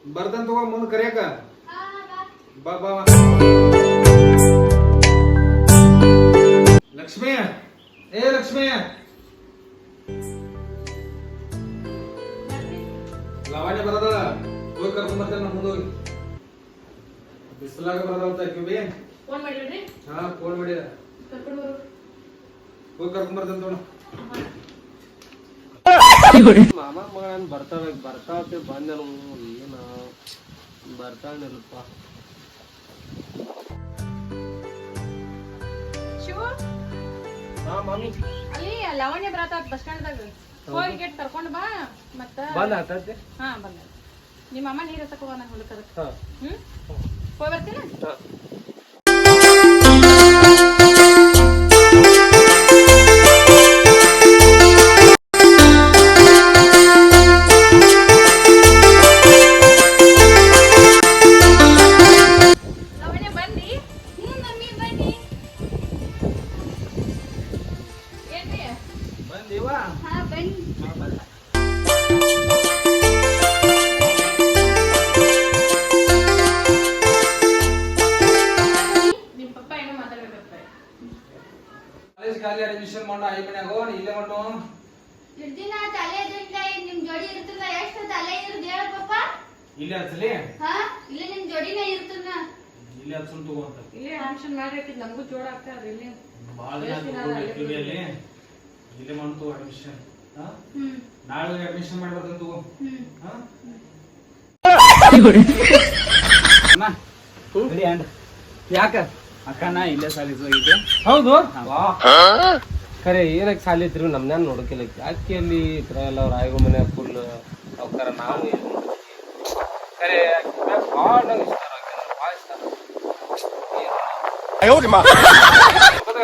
ಬರ್ತಾನ ತಗೋ ಮುಂದೆ ಕರಿಯಾಕ ಬಾ ಬಾ ಲಕ್ಷ್ಮಿ ಏ ಲಕ್ಷ್ಮಿ ಲವಾಣಿ ಬರದಳ ಹೋಗಿ ಕರ್ಕೊಂಡ್ ಬರ್ತೇನೆ ನಮ್ಮ ಮುಂದೆ ಹೋಗಿ ಬಿಸಿಲಾಗ ಬರದಲ್ತ ಕಿವಿ ಫೋನ್ ಮಾಡಿದ್ರಿ ಹಾ ಫೋನ್ ಮಾಡಿದ ಕರ್ಕೊಂಡು ಹೋಗಿ ಕರ್ಕೊಂಡ್ ಬರ್ತೇನೆ ತೋಣ ಮಾಮ ಮಗನ್ ಬರ್ತಾವತ್ತೆ ಬಂದನು ಏನ ಬರ್ತಾನಲ್ಪ ಶಿವ ಹಾ ಮಾಮಿ ಅಲ್ಲಿ ಲವಣ್ಯ ಬರತ್ತ ಬಸ್ ಸ್ಟ್ಯಾಂಡ್ದಾಗ ಹೋಗಿ ಗೇಟ್ ಕರ್ಕೊಂಡು ಬಾ ಮತ್ತ ಬಂದ್ ಆತತ್ತೆ ಹಾ ಬಂದ ನಿಮ್ಮ ಅಮ್ಮ ನೀರ್ ಹತ್ತಕ ಹೋಗೋಣ ಹೊಲಕ್ಕದ ಹಾ ಹೋಗಿ ಬರ್ತೀನ ಹಾ ಲವಣ್ಯ ಬಂದಿ ಮಮ್ಮಿ ಬನ್ನಿ ಏನ್ರಿ ಬಂದಿವಾ ಹಾ ಬನ್ನಿ ನಿಮ್ ಪಪ್ಪ ಏನೋ ಮಾತಾಡ್ಬೇಕಂತ ಕಾಲೇಜ್ ಖಾಲಿ ಅಡ್ಮಿಷನ್ ಮಾಡೋ ಐ ಮನ್ಯಾಗ ಇಲ್ಲೇ ಮಾಡೋ ಇರ್ದಿನ ತಲೆ ದಿಂಡ ನಿಮ್ ಜೋಡಿ ಇರ್ತದ ಎಷ್ಟು ತಲೆ ಇರ್ದ ಹೇಳ ಪಪ್ಪ ಇಲ್ಲೇ ಹಚ್ಚಲಿ ಹಾ ಇಲ್ಲ ನಿಮ್ ಜೋಡಿನೇ ಇರ್ತದ ಇಲ್ಲೇ ಹಚ್ಚನ್ ತಗೋ ಅಂತ ಇಲ್ಲೇ ಅಡ್ಮಿಷನ್ ಮಾಡ್ರಿ ನಮಗೂ ಜೋಡ ಆಗ್ತದ ಇಲ್ಲಿ ಭಾಳ ದಿನ ಅಲ್ಲಿ ಇಲ್ಲೇ ಮಾಡ್ತು ಅಡ್ಮಿಷನ್ ನಾಳೆ ಅಡ್ಮಿಷನ್ ಮಾಡಿ ಬರ್ತೇನೆ ತಗೋ ಹಾ ಯಾಕ ಅಕ್ಕನ ಇಲ್ಲೇ ಸಾಲಿಸ್ ಹೋಗಿದ್ದೆ ಹೌದು ಖರೆ ಏನಕ್ಕೆ ಸಾಲಿ ಇದ್ರು ನಮ್ನ ನೋಡಕಿಲ್ಲ ಯಾಕೆ ಅಲ್ಲಿ ಎಲ್ಲ ರಾಯಗ ಮನೆ ಫುಲ್ ಅವಕಾರ ನಾವು ಖರೆ ಭಾಳ ನಂಗೆ ಇಷ್ಟ ಭಾಳ ಇಷ್ಟ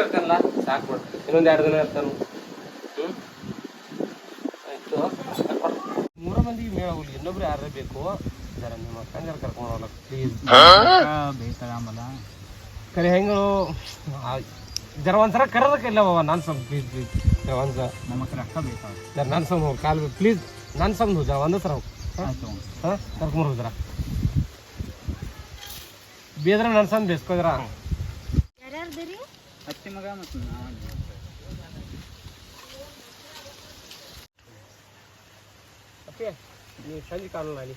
ಇರ್ತಾನಲ್ಲ ಸಾಕು ಬಿಡು ಇನ್ನೊಂದು 2 ದಿನ ಇರ್ತಾನು ಆಯ್ತು ಮೂರ ಮಂದಿಗೆ ಮೇಳ ಹೋಗ್ಲಿ ಇನ್ನೊಬ್ರು ಯಾರೇ ಬೇಕು ಜರ ನಿಮ್ಮ ಅಕ್ಕಂಜರ ಕರ್ಕೊಂಡು ಹೋಗ್ಲಕ್ಕ ಪ್ಲೀಸ್ ಬೇಯ್ತಾಗಂಬಲ್ಲ ಖರೆ ಹೆಂಗೆ ಜರ ಒಂದ್ಸರ ಕರೋದಕ್ಕಿಲ್ಲ ಬಾಬಾ ನಾನು ಸಮ್ ಪ್ಲೀಸ್ ಪ್ಲೀಸ್ ಒಂದ್ಸ ನಮ್ಮ ಹತ್ರ ಅಕ್ಕ ಬೇಕಾಗ ಜರ ನಾನು ಸಮ್ ಹೋಗಿ ಕಾಲು ಪ್ಲೀಸ್ ನಾನು ಸಮ್ ಜರ ಒಂದೇ ಸರ ಹೋಗಿ ಆಯ್ತು ಹಾಂ ಕರ್ಕೊಂಬರ್ಬೇಕು ಜರ ಬೇದ್ರೆ ನನ್ನ ಸಮ್ ಬೇಸ್ಕೋದ್ರ ಯಾರ್ಯಾರ್ದಿರಿ ಅತ್ತಿ ಮಗ ಮತ್ತು ಓಕೆ ನೀವು ಸಂಜೆ ಕಾಣಲ್ಲ ಅಲ್ಲಿ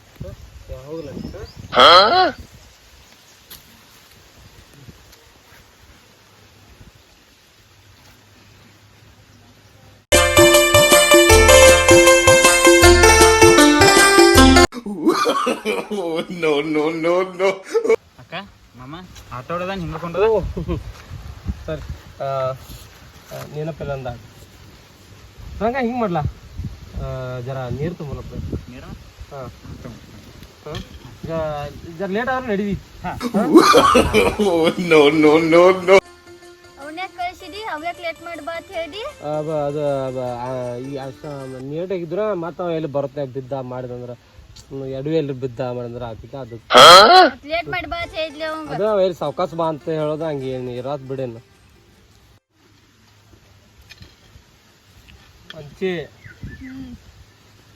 ಹೋಗಲ್ಲ ಅಕ್ಕ ಮಾಮ ಆಟೋಡದ ಹಿಂಡ್ಕೊಂಡ್ರದ ಸರಿ ನೆನಪಿಲ್ಲ ಅಂದ ಹಂಗ ಹಿಂಗೆ ಮಾಡ್ಲಾ ಜರ ನೀರು ತುಂಬಲಪ್ಪ ನೀರು ಹಾಂ ಹಾಂ ಜರ ಲೇಟ್ ಆದ್ರೆ ನಡೀವಿ ಅವನ್ಯಾಕ ಕಳ್ಸಿದಿ ಅವ್ಯಾಕ ಲೇಟ್ ಮಾಡ್ಬಾ ಅಂತ ಹೇಳಿ ಅದು ನೀಟಾಗಿದ್ರ ಮತ್ತೆ ಅವ ಎಲ್ಲಿ ಬರುತ್ತೆ ಬಿದ್ದ ಮಾಡಿದಂದ್ರೆ ಎಡವಿ ಎಲ್ಲಿ ಬಿದ್ದ ಮಾಡಿದ್ರೆ ಆಗ್ತಿದ್ದ ಅದು ಲೇಟ್ ಮಾಡ್ಬಾ ಅಂತ ಹೇಳಿದ್ಲಿ ಅವಂಗ ಅದ ಎಲ್ಲಿ ಸಾವ್ಕಾಸ ಬಾ ಅಂತ ಹೇಳೋದು ಹಂಗೆ ಇರೋದು ಬಿಡೇನು ಅಂಚಿ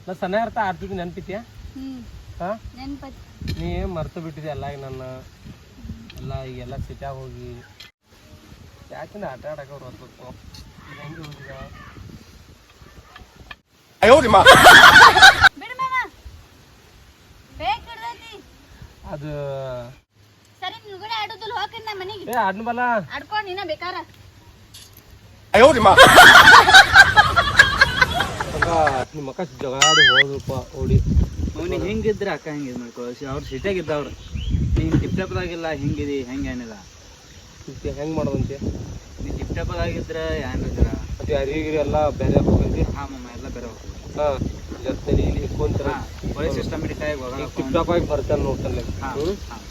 ನಾ ಸಣ್ಣ ಇರ್ತಾ ಆಡ್ತಿದ್ದೆ ನೆನ್ಪಿತ್ಯಾ ಹಾಂ ನೆನ್ಪತ್ ನೀ ಮರ್ತು ಬಿಟ್ಟಿದೆ ಎಲ್ಲ ಈಗ ನನ್ನ ಎಲ್ಲ ಈಗೆಲ್ಲ ಸಿಟ್ಯಾಗ ಹೋಗಿ ಯಾಕಿಂದ ಆಟ ಆಡಕ್ಕೆ ಅವ್ರು ಹೊರಬೇಕು ಹೆಂಗೆ ಹೋಗಿದ ಬಿಡು ಮಾಮ ಬೇಕ್ ಹಿಡ್ದೈತಿ ಅದು ಸರಿ ನಿನ್ ಕೂಡ ಆಡೋದಿಲ್ಲ ಹೋಗ್ತೀನಿ ನಾ ಮನೆಗೆ ಏ ಆಡ್ನ ಬಲ್ಲ ಆಡ್ಕೊಂಡ್ ನೀನ ಬೇಕಾರ ನಿಮ್ಮ ಅಕ್ಕ ಜಗಾಡಿ ಹೋದ್ರಪ್ಪ ಓಡಿ ಅವನಿಗೆ ಹೆಂಗಿದ್ರೆ ಅಕ್ಕ ಹೆಂಗೆ ಇದು ಮಾಡ್ಕೊಳ್ಳಿ ಅವ್ರು ಸಿಟ್ಟಾಗಿದ್ದವ್ರು ನೀನು ಟಿಪ್ ಟಾಪ್ದಾಗಿಲ್ಲ ಹೆಂಗಿದಿ ಹೆಂಗೆ ಏನಿಲ್ಲ ಹೆಂಗೆ ಮಾಡೋದಂತೆ ನೀ ಟಿಪ್ ಟಾಪ್ದಾಗಿದ್ರೆ ಏನಿದ್ರ ಮತ್ತೆ ಅರಿಗಿರಿ ಎಲ್ಲ ಬೇರೆ ಹೋಗಂತಿ ಹಾಂ ಮಮ್ಮ ಎಲ್ಲ ಬೇರೆ ಹೋಗ್ತದೆ ಹಾಂ ಜೊತೆಲಿ ಇಲ್ಲಿ ಇಟ್ಕೊಂತೀರ ಹಾಂ ಒಳ್ಳೆ ಸಿಸ್ಟಮೆಟಿಕ್ ಆಗಿ ಹೋಗೋಣ ಟಿಪ್ ಟಾಪ್ ಆಗಿ ಬರ್ತಾನೆ ನೋಡ್ತಾನೆ ಹಾಂ ಹ್ಞೂ ಹಾಂ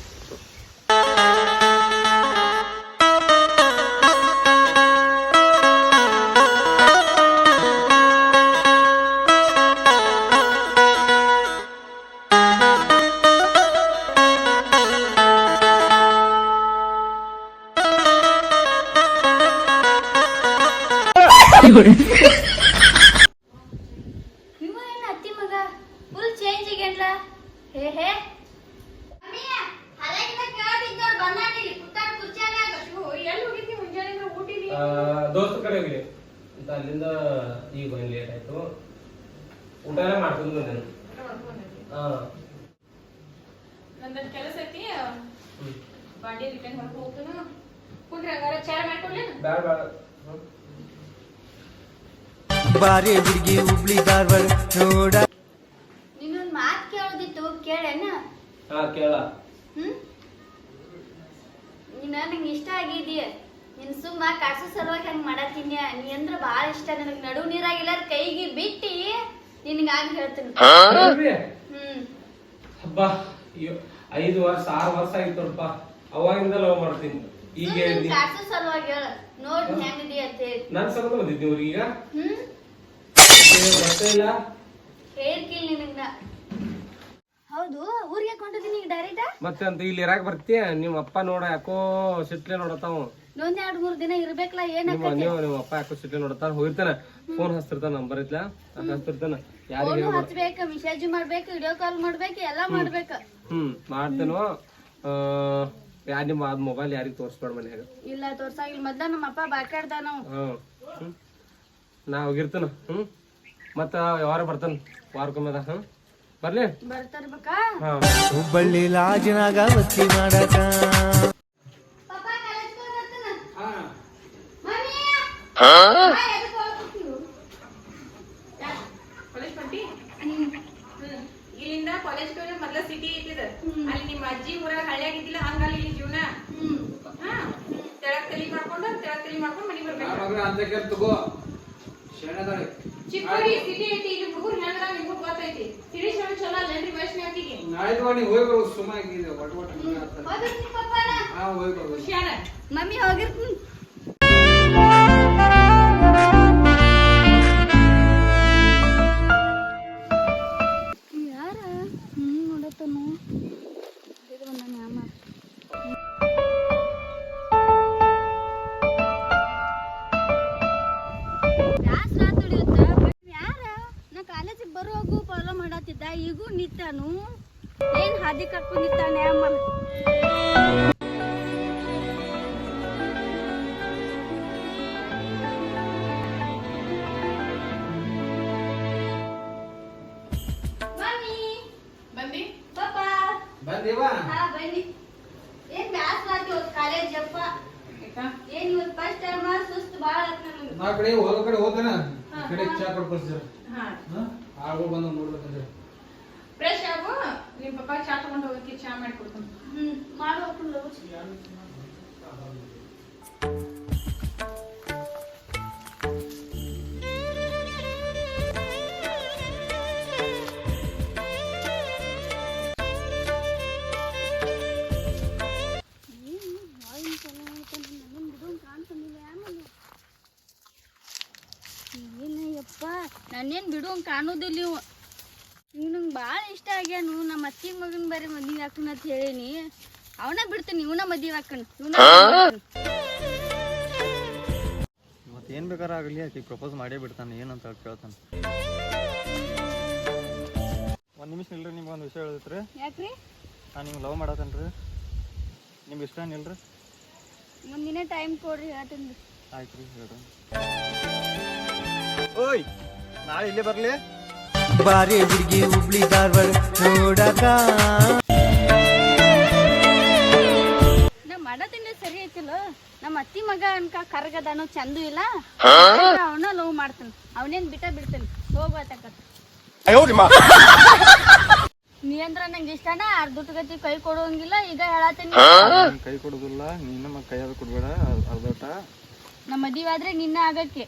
ಇವ ಏನ್ ಅತ್ತಿ ಮಗ ಫುಲ್ ಚೇಂಜ್ ಆಗ್ಯಾನ್ಲ ಹೇ ಹೇ ಮಮ್ಮಿ ಹಲಗಿನ ಕೇಳದಿದ್ ನೋಡ್ ಬಂದಾನಿಲ್ಲಿ ಕುತ್ತಾಡ್ ಕುರ್ಚಾನ್ಯಾಗ. ಎಲ್ಲಿ ಹೋಗಿದ್ದಿ ಮುಂಜಾನೆ ಊಟಿಲಿ? ದೋಸ್ತ ಕಡೆ ಹೋಗಿ ಅಂತ ಅಲ್ಲಿಂದ ಈಗ ಬಂದು ಲೇಟ್ ಆಯ್ತು. ಊಟನೇ ಮಾಡ್ಕೊಂಡು ಬಂದೇನು. ಹಾ ನಂದೊಂದು ಕೆಲಸ ಐತಿ, ಬಾಂಡಿ ರಿಟರ್ನ್ ಹೊರಗೆ ಹೋಗ್ತಾನ. ಕುಂಡ್ರಿ ಹಂಗಾರ ಚಾರ ಮಾಡ್ಕೊಡ್ಲೇನು? ಬೇಡ ಬೇಡ. ಬಾರಿ ಹುಡುಗಿ ಹುಬ್ಳಿ ಧಾರವಾಡ ನೋಡ. ನಿನ್ನೊಂದ್ ಮಾತ್ ಕೇಳೋದಿತ್ತು ಕೇಳೇನ? ಹಾ ಕೇಳ. ನೀನ ನಂಗೆ ಇಷ್ಟ ಆಗಿದೀಯ. ನಿನ್ ಸುಮ್ಮ ಕಾಸು ಸಲುವಾಗಿ ಹಂಗ ಮಾಡತ್ತೀನಿ. ನೀ ಅಂದ್ರ ಬಾಳ ಇಷ್ಟ ನನಗ್. ನಡು ನೀರಾಗಿಲ್ಲ ಕೈಗೆ ಬಿಟ್ಟಿ ನಿನ್ಗಾಗ ಹೇಳ್ತೀನಿ. ಹಬ್ಬ 5 ವರ್ಷ 6 ವರ್ಷ ಆಗಿತ್ತಪ್ಪ. ಅವಾಗಿಂದ ಲವ್ ಮಾಡ್ತೀನಿ. ಈಗ ಕಾಸು ಸಲುವಾಗಿ ಹೇಳ ನೋಡ್ ಹೆಂಗದಿ ಅಂತ ಹೇಳಿ. ನನ್ ಸಂಬಂಧ ಬಂದಿದ್ನಿ ಊರಿಗೆ. ಈಗ ಗೊತ್ತೇ ಇಲ್ಲ ಹೇಳ್ಕಿಲ್ ನಿನಗ. ಹೌದು ಊರಿಗೆ ಕೊಂಡಿದ್ದೀನಿ ಈಗ ಡೈರೆಕ್ಟ್. ಮತ್ತೆ ಅಂತ ಇಲ್ಲಿ ಇರಾಕ್ ಬರ್ತೀಯ? ನಿಮ್ಮ ಅಪ್ಪ ನೋಡ ಯಾಕೋ ಸಿಟ್ಲೆ ನೋಡತಾವ. ಇನ್ನೊಂದ್ 2-3 ದಿನ ಇರ್ಬೇಕಲ್ಲ. ನಿಮ್ಮ ಅಪ್ಪ ಯಾಕೋ ಸಿಟ್ಲೆ ನೋಡತಾರ. ಹೋಗಿರ್ತಾನ, ಫೋನ್ ಹಚ್ತಿರ್ತಾನ, ನಂಬರ್ ಐತ್ಲ ಹಚ್ತಿರ್ತಾನ. ಯಾರಿಗೆ ಹಚ್ಬೇಕ, ಮೆಸೇಜ್ ಮಾಡ್ಬೇಕು, ವಿಡಿಯೋ ಕಾಲ್ ಮಾಡ್ಬೇಕು, ಎಲ್ಲಾ ಮಾಡ್ಬೇಕ. ಮಾಡ್ತೇನೋ. ನಿಮ್ಮ ಮೊಬೈಲ್ ಯಾರಿಗ ತೋರ್ಸ್ಬೇಡ ಮನ್ಯಾಗ. ಇಲ್ಲ ತೋರ್ಸಾಗಿಲ್ಲ. ಮೊದ್ಲ ನಮ್ಮ ಅಪ್ಪ ಬಾಕಾಡ್ದ ನಾವು. ನಾ ಹೋಗಿರ್ತಾನ. ಮತ್ತ ಯಾವಾರ ಬರ್ತಾನ ವಾರಕ್ಕೊಮ್ಮೆದ. ಬರ್ಲಿ ಬರ್ತಾರ್ಬೇಕಾ? ಹುಬ್ಬಳ್ಳಿ ಲಾಜಿನಾಗ ವಸ್ತಿ ಮಾಡಕ. ಪಪ್ಪ ಕಾಲೇಜ್ ಬರ್ತಾನ. ಹಾ ಮಮ್ಮಿ ಕಾಲೇಜ್ ಪಟ್ಟಿ ಇಲ್ಲಿಂದ ಕಾಲೇಜ್ ಮೊದ್ಲ ಸಿಟಿ ಐತಿದ. ಅಲ್ಲಿ ನಿಮ್ಮ ಅಜ್ಜಿ ಊರಾಗ ಹಳ್ಳಿಯಾಗಿದ್ದಿಲ್ಲ, ಹಂಗಲ್ಲಿ ಇಲ್ಲಿ ಜೀವನ. ತೆಳಗ್ ತಲಿ ಮಾಡ್ಕೊಂಡು ಮನಿ ಬರ್ಬೇಕು. ಅಂತ ಕೇಳಿ ತಗೋ ಶೇಣದಾಳೆ. ಚಿಕ್ಕೋಡಿ ಸಿಟಿ ಐತಿ. ಇಲ್ಲಿ ಹುಡುಗರು ಹೆಂಗದ ನಿಮಗೂ ಗೊತ್ತೈತಿ. ಸಿಟಿ ಶೋನ್ ಚಲೋ ಅಲ್ಲೇನ್ರಿ ವೈಷ್ಣವಿ ಆಕಿಗೆ? ನಾಳೆ ನೀ ಹೋಗಿ ಬರೋ ಸುಮ್ಮಾಗಿದೆ ಒಟ್ಟು ಹೋಗ್ಬಿಡ್ತೀನಿ ಪಪ್ಪನ. ಹಾ ಹೋಗಿ ಬರೋ. ಖುಷಿಯಾನ ಮಮ್ಮಿ ಹೋಗಿರ್ತೀನಿ. ಯಾರ ನೋಡತ್ತನು ಯಾರ? ನಾ ಕಾಲೇಜಿಗೆ ಬರುವಾಗೂ ಫಾಲೋ ಮಾಡತ್ತಿದ್ದ. ಈಗೂ ನಿಂತಾನು. ಏನ್ ಹಾದಿ ಕಟ್ಕೊಂಡು ನಿಂತಾನೆ ಅಮ್ಮ. ಮಮ್ಮಿ ಬಂದಿ? ಪಾಪ ಬಂದೇವಾ? ಹಾ ಬನ್ನಿ. ಏನ್ ಬ್ಯಾಸ್ರ ಆತಿ ಇವತ್ತು ಕಾಲೇಜ್ ಅಪ್ಪ. ಏನ್ ಇವತ್ತು ಫಸ್ಟ್ ಟೈಮ್ ಸುಸ್ತು ಬಾಳ ಆತ್ ನನಗೆ. ನಾ ಕಡೆ ಹೋಗೋ ಕಡೆ ಹೋಗ್ತಾನ. ಕಡೆ ಚಾ ಕೊಡ್ಕೊಳ್ತೀರ. ಆಳ್ಗಳು ಬಂದು ನೋಡ್ಬೇಕಂದ್ರೆ ಫ್ರೆಶ್ ಆಗು. ನಿಮ್ ಪಪ್ಪ ಚಾ ತಗೊಂಡ್ ಹೋಗಕ್ಕೆ ಚಾ ಮಾಡಿ ಕೊಡ್ತಾನೆ. ಮಾಡು ಹಾಕೊಂಡು ಏನಯ್ಯಪ್ಪ ನಾನೇನ್ ಬಿಡುವಂಗ ಕಾಣೋದಿಲ್ಲ ಇವು. ಇವ್ ನಂಗೆ ಭಾಳ ಇಷ್ಟ ಆಗ್ಯಾನು. ನಮ್ಮ ಅತ್ತಿಗೆ ಮಗನ ಬರೀ ಮದ್ವೆ ಹಾಕಣ ಅಂತ ಹೇಳೀನಿ. ಅವನ ಬಿಡ್ತೀನಿ, ಇವನ ಮದ್ವೆ ಹಾಕಣ. ಮತ್ತೇನ್ ಬೇಕಾರ ಆಗಲಿ ಆಕಿ ಪ್ರಪೋಸ್ ಮಾಡೇ ಬಿಡ್ತಾನೆ. ಏನಂತ ಕೇಳ್ತಾನೆ. ಒಂದ್ ನಿಮಿಷ ನಿಲ್ರಿ, ನಿಮ್ಗೆ ಒಂದು ವಿಷಯ ಹೇಳಿದ್ರಿ. ಯಾಕ್ರಿ? ನಾನು ನಿಮ್ಗೆ ಲವ್ ಮಾಡತ್ತೇನ್ರಿ. ನಿಮ್ಗೆ ಇಷ್ಟ ನಿಲ್ರಿ. ಮುಂದಿನ ಟೈಮ್ ಕೊಡ್ರಿ ಹೇಳ್ತೀನಿ. ಆಯ್ತು ರೀ ಹೇಳ್ರಿ. ಓಯ್ ನಾಳೆ ಇಲ್ಲೇ ಬರ್ಲಿ. ಬಾರಿ ಹುಡುಗಿ ಹುಬ್ಳಿ ಧಾರವಾಡ ನೋಡಕ. ನಾ ಮಾಡದಿಂದ ಸರಿ ಐತಿಲ್ಲ. ನಮ್ಮ ಅತ್ತಿ ಮಗ ಅನ್ಕ ಕರ್ಗದಾನು ಚಂದು ಇಲ್ಲ. ಅವನ ಲವ್ ಮಾಡ್ತಾನ. ಅವನೇನ್ ಬಿಡ್ತಾನೆ. ಹೋಗ್ಬಾತಕ್ಕ. ನೀ ಅಂದ್ರ ನಂಗೆ ಇಷ್ಟನ. ಅರ್ಧಟ್ ಗತಿ ಕೈ ಕೊಡುವಂಗಿಲ್ಲ. ಈಗ ಹೇಳತ್ತೀನಿ, ಕೈ ಕೊಡುದಿಲ್ಲ. ನೀನು ನಮ್ಮ ಕೈಯಾದ ಕೊಡ್ಬೇಡ. ಅರ್ಧಟ ನಮ್ಮ ಮದುವೆ ಆದ್ರೆ ನಿನ್ನ ಆಗಕ್ಕೆ.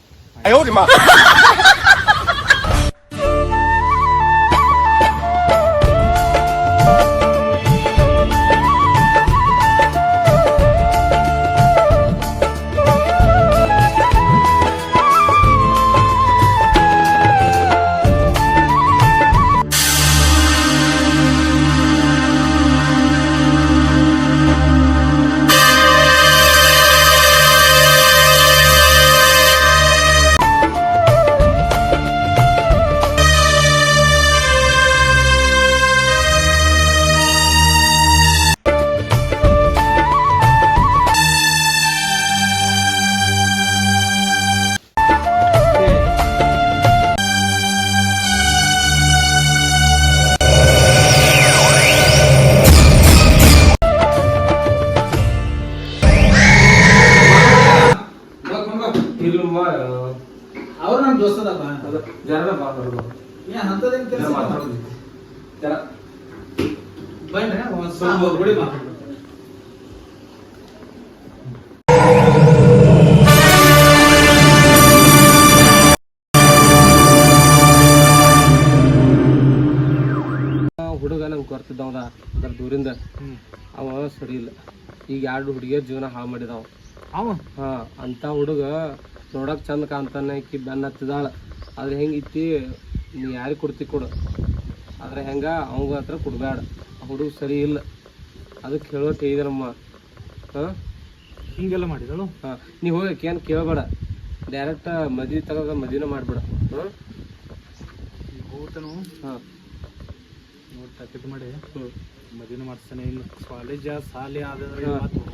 ಮಾತಾಡೋದು ಅಂತದೇನ್ ಕೆಲಸ ಮಾತಾಡೋದು ಜರ ಬನ್ನಿ ಒಂದ್ ಸ್ವಲ್ಪ ಗುಡಿ ಮಾತಾಡ್ಬೇಕು. ಹುಡುಗ ನಂಗೆ ಗೊತ್ತಿದ್ದವದ ಅದ್ರ ದೂರಿಂದ ಅವ ಸರಿ ಇಲ್ಲ. ಈಗ 2 ಹುಡುಗಿಯರ್ ಜೀವನ ಹಾಳು ಮಾಡಿದವ ಅವ. ಹಾ ಅಂತ ಹುಡುಗ ನೋಡಕ್ ಚಂದ ಕಾಣ್ತಾನೆ, ಈಕಿ ಬೆನ್ನ ಹತ್ತಿದಾಳ. ಆದ್ರೆ ಹೆಂಗಿತ್ತಿ ನೀ ಯಾರಿಗೆ ಕೊಡ್ತಿ ಕೊಡು, ಆದ್ರೆ ಹೆಂಗ ಅವಂಗ ಹತ್ರ ಕೊಡ್ಬೇಡ. ಆ ಹುಡುಗ ಸರಿ ಇಲ್ಲ, ಅದಕ್ಕೆ ಹೇಳೋಕೆ ಇದೆ ನಮ್ಮ. ಹಾ ಹಿಂಗೆಲ್ಲ ಮಾಡಿದಳು. ಹಾ ನೀ ಹೋಗಿ ಏನು ಕೇಳಬೇಡ, ಡೈರೆಕ್ಟ್ ಮದ್ವೆ ತಗೋದ ಮದ್ವೆನ ಮಾಡ್ಬೇಡ. ಹೋಗ್ತಾನು ಹಾಂ ನೋಡಿ ಪ್ಯಾಕೆಟ್ ಮಾಡಿ ಮದುವೆ ಮಾಡಿಸ್ತಾನೆ. ಇನ್ನು ಕಾಲೇಜ್ ಸಾಲಿ ಆದ್ರೆ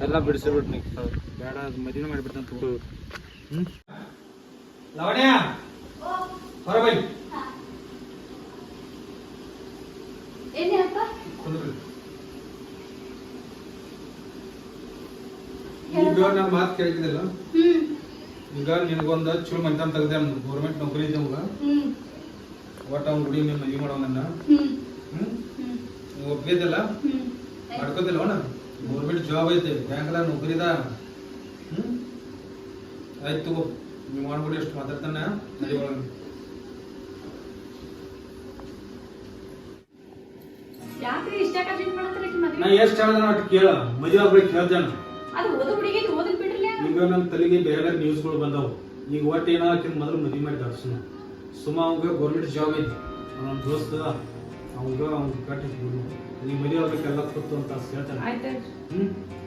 ಎಲ್ಲ ಬಿಡಿಸಿಬಿಟ್ಟು ನೀ ಬೇಡ, ಮದುವೆ ಮಾಡಿಬಿಡ್ತಾನೆ. ಲಾವಣ್ಯ ಹೊರ ಬನ್ನಿ. ಏನೇ ಅಪ್ಪ? ಈಗ ನನ್ನ ಮಾತು ಕೇಳ್ತಿದ್ದಿಲ್ಲ. ಈಗ ನಿನಗೊಂದು ಚಲೋ ಮನೆತನ ತೆಗ್ದೆ, ಗೌರ್ಮೆಂಟ್ ನೌಕರಿ ಇದೆ ಅವಾಗ. ಒಟ್ಟು ಅವ್ನ ಗುಡಿ ನೀನು ಮದುವೆ ಮಾಡೋ ನನ್ನ ನೀವು ಒಪ್ಪಿದ್ದಿಲ್ಲ, ಮಾಡ್ಕೋತಿಲ್ಲ ಅವನ. ಗೌರ್ಮೆಂಟ್ ಜಾಬ್ ಐತೆ, ಬ್ಯಾಂಕ್ಲ ನೌಕರಿದ. ಆಯ್ತು ತಗೋ, ನೀವು ಮಾಡ್ಬಿಡಿ. ಎಷ್ಟು ಮಾತಾಡ್ತಾನ ಮದುವೆ ಒಳಗೆ. ಯಾಕ್ರಿ ಇಷ್ಟ ಕನ್ಫ್ಯೂಸ್ ಮಾಡ್ತಾರೆ ನಾ ಎಷ್ಟು ಹೇಳ್ದ ಅಷ್ಟು ಕೇಳ, ಮದುವೆ ಆಗ್ಬೇಕು ಹೇಳ್ತಾನ. ಅದು ಓದು ಹುಡುಗಿ ಓದನ್ ಬಿಡ್ರಲ್ಲ. ಈಗ ನನ್ನ ತಲೆಗೆ ಬೇರೆ ಬೇರೆ ನ್ಯೂಸ್ಗಳು ಬಂದವು. ಈಗ ಒಟ್ಟು ಏನಾಕಿನ ಮೊದಲು ಮದುವೆ ಮಾಡಿ ದಾಡ್ಸೋಣ. ಸುಮ್ಮ ಅವಾಗ ಗೌರ್ಮೆಂಟ್ ಜಾಬ್ ಐತಿ, ಅವನ ದೋಸ್ತ ಅವಾಗ ಅವ್ನ ಕಟ್ಟಿಸ್ಬಿಡು. ನೀವು ಮದುವೆ ಆಗ್ಬೇಕೆಲ್ಲ ಕೂತು ಅಂತ ಹೇಳ್ತಾನೆ.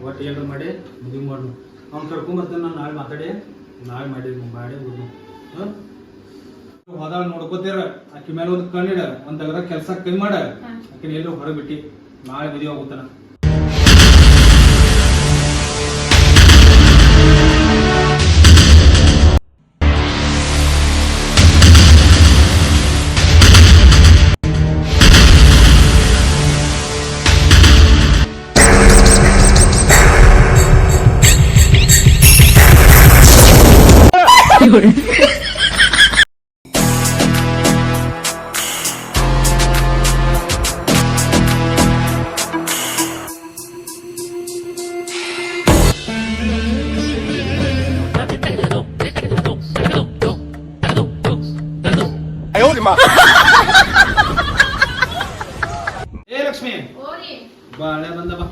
ಒಟ್ಟು ಏನಾರು ಮಾಡಿ ಮದುವೆ ಮಾಡೋಣ. ಅವ್ನು ಕರ್ಕೊಂಬರ್ತಾನೆ, ನಾನು ನಾಳೆ ಮಾತಾಡಿ ಮಾಡಿ ಹೋಗಿ ಹೋದಾಗ ನೋಡ್ಕೋತೀರ. ಆಕಿ ಮೇಲೆ ಒಂದು ಕಣ್ಣಿಡ, ಒಂದ್ ತಗದ ಕೆಲಸ ಕೈ ಮಾಡ. ಆಕಿನ ಎಲ್ಲರೂ ಹೊರಗೆ ಬಿಟ್ಟು ನಾಳೆ ಮದುವೆ ಆಗುತ್ತಾನ. ಏ ಲಕ್ಷ್ಮಿ ಬಾಳೆ ಬಂದ ಬಾ.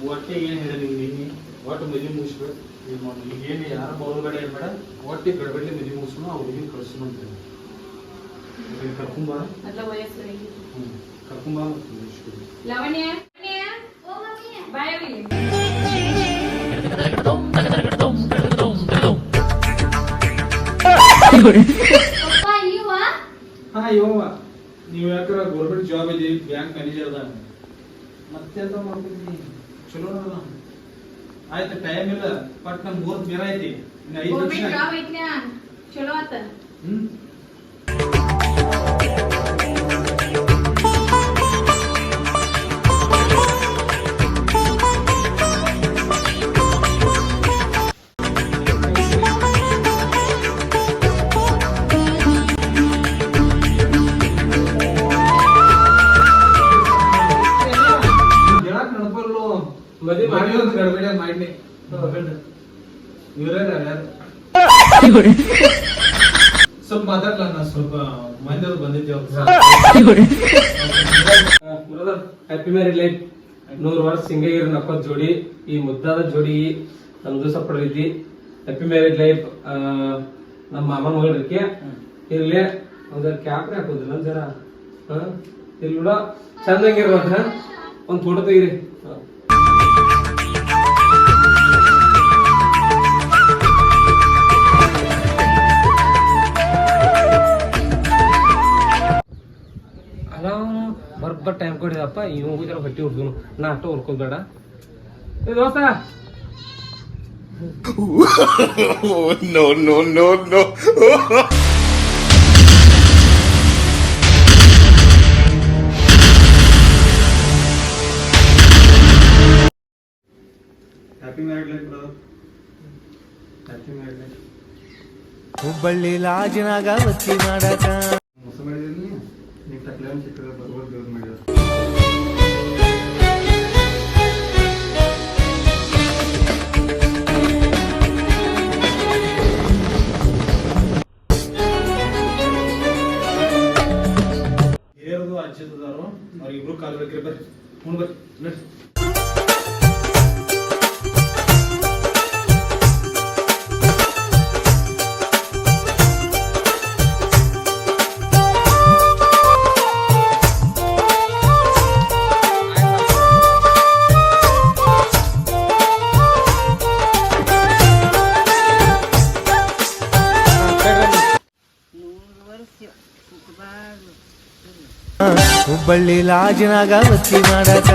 ಒಟ್ಟೆ ಏನ್ ಹೇಳಿ ನೀನು ಒಟ್ಟು ಮದುವೆ ಮುಗಿಸ್ಬೇಕು. ಈಗ ಏನು ಯಾರು ಬರೋಬೇಡ ಏನ್ಬೇಡ, ಒಟ್ಟೆ ಗಡಬಡ್ಲಿ ಮದುವೆ ಮುಗಿಸ್ನು. ಆ ಹುಡುಗಿನ ಕಳ್ಸು ಅಂತೇನೆ. ಕರ್ಕೊಂಬ ಕರ್ಕೊಂಬ ಲಾವಣ್ಯ ಬಾಯ್. ಹಾ ಇವ ನೀವು ಯಾಕಂದ್ರೆ ಗೌರ್ಮೆಂಟ್ ಜಾಬ್ ಇದೆ, ಬ್ಯಾಂಕ್ ಮ್ಯಾನೇಜರ್ ಅದ, ಮತ್ತೆ ಅಂತ ಮಾಡ್ತಿದ್ದೀನಿ. ಚಲೋ ಅದ. ಆಯ್ತು, ಟೈಮ್ ಇಲ್ಲ, ಬಟ್ ನಮ್ ಮೂರ್ತ್ ಬೇರೆ ಐತಿ. ಇನ್ನು 5 ನಿಮಿಷ. ಚಲೋ ಆತ. ಮದುವೆ ಮಾಡಿ ಗಡಬಡಿಯಾಗ ಮಾಡಿ ಇವರೇ ಸ್ವಲ್ಪ ಮಾತಾಡ್ಲ. ನಾ ಸ್ವಲ್ಪ ಮಂದಿ ಬಂದಿದ್ದೇವೆ. Happy married life. 100 ವರ್ಷ ಸಿಂಗಗಿರಿ ನಕ್ಕೋದ್ ಜೋಡಿ, ಈ ಮುದ್ದಾದ ಜೋಡಿ ನಮ್ದು ಸಪೋರ್ಟ್ ಐತಿ. Happy married life. ನಮ್ಮ ಮಾಮನ ಹೋಗ್ಲಿಕ್ಕೆ ಇರ್ಲಿ, ಒಂದ್ ಕ್ಯಾಪ್ರೆ ಹಾಕೋದಿಲ್ಲ ಜರ. ಇಲ್ಲಿ ಬಿಡ, ಚಂದಂಗಿರ್ಬೇಕ. ಒಂದ್ ಫೋಟೋ ತೆಗಿರಿ. ಬರ್ಬರ್ ಟೈಮ್ ಕೊಡಿದಪ್ಪ. ಇವ್ ಹೋಗಿದ್ರೆ ಹೊಟ್ಟಿ ಹುಡ್ದು ನಾ ಅಷ್ಟು ಹುರ್ಕೋದ್ ಬೇಡ. ದೋಸ್ತ no. Happy married life brother. Hubballi ಲಾಜಿನಾಗ ವಸ್ತಿ ಮಾಡಕ ಮೋಸ ಮಾಡಿದೀನಿ ನೀವು ತಕ್ಲೆ ಸಿಕ್ಕದ ಬರ್ಬೋದು ದೇವ್ರು ಮಾಡಿದ್ರು ಹಿರಿಯರದು ಅಜ್ಜಿದಾರು ಅವ್ರಿಬ್ರು ಕಾಲು ಬೇಕ್ರಿ ಬರ್ರಿ ಹುಣ್ ಬರ್ರಿ ನಡ್ರಿ ಹುಬ್ಬಳ್ಳಿ ಲಾಜಿನಾಗ ವಸ್ತಿ ಮಾಡಕ